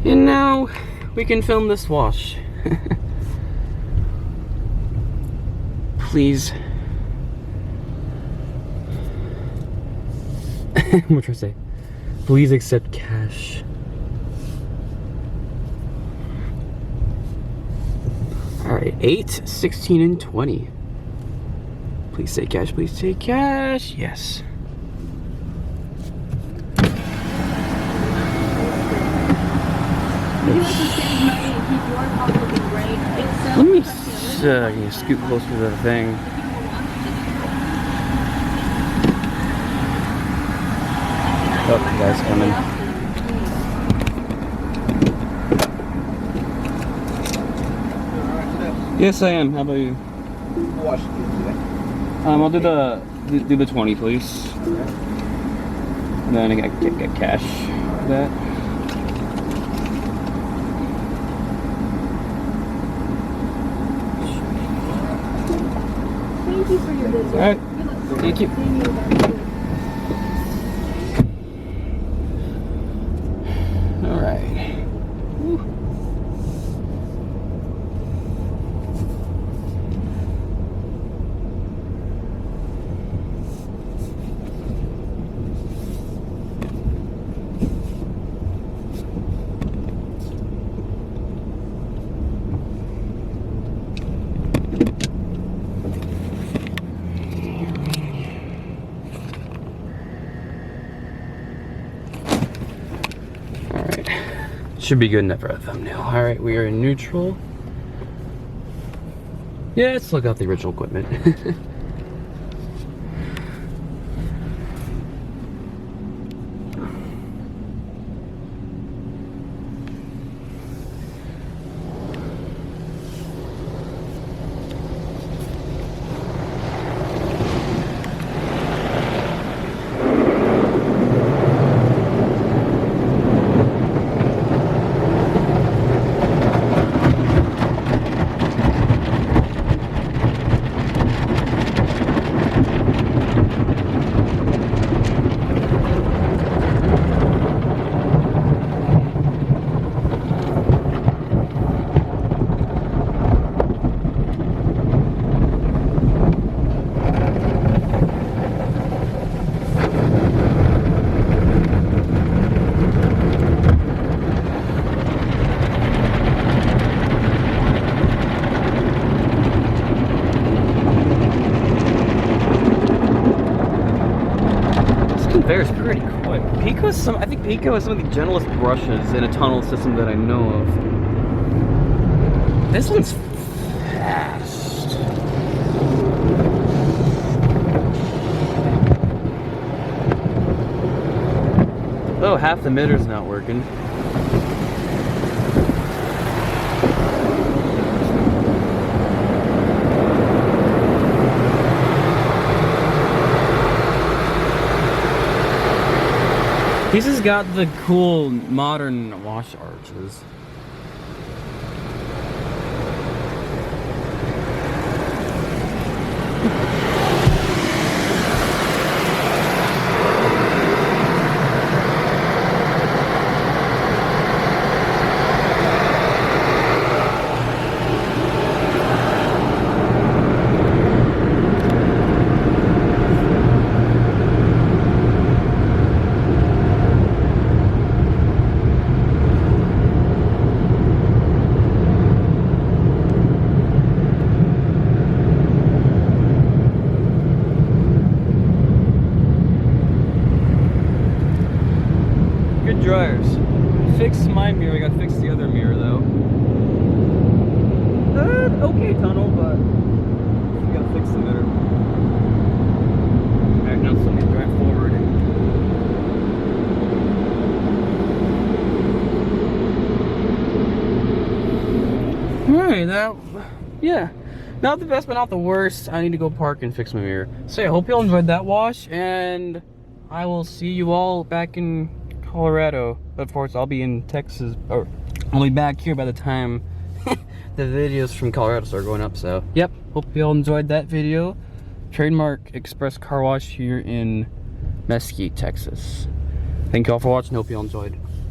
And now we can film this wash. Please. What should I say? Please accept cash. Alright, 8, 16, and 20. Please say cash, please say cash. Yes. Let me scoot closer to the thing. Oh, the guy's coming. Yes, I am. How about you? I'll do the 20, please. And then I get cash for that. Thank you for your visit. All right. Thank you. All right. Woo. Should be good enough for a thumbnail. Alright, we are in neutral. Yeah, let's look out the original equipment. Conveyor's pretty quick. I think PECO is some of the gentlest brushes in a tunnel system that I know of. This one's fast. Oh, half the mitter's not working. This has got the cool modern wash arches. Dryers. Fixed my mirror, I gotta fix the other mirror though. Okay tunnel, but we gotta fix the mirror. Alright, now somebody's drive forward. Alright, yeah. Not the best, but not the worst. I need to go park and fix my mirror. So yeah, I hope you all enjoyed that wash, and I will see you all back in Colorado. Of course, I'll be in Texas, or I'll be back here by the time the videos from Colorado start going up. So yep, hope you all enjoyed that video. Trademark Express Car Wash here in Mesquite, Texas. Thank you all for watching. Hope you all enjoyed.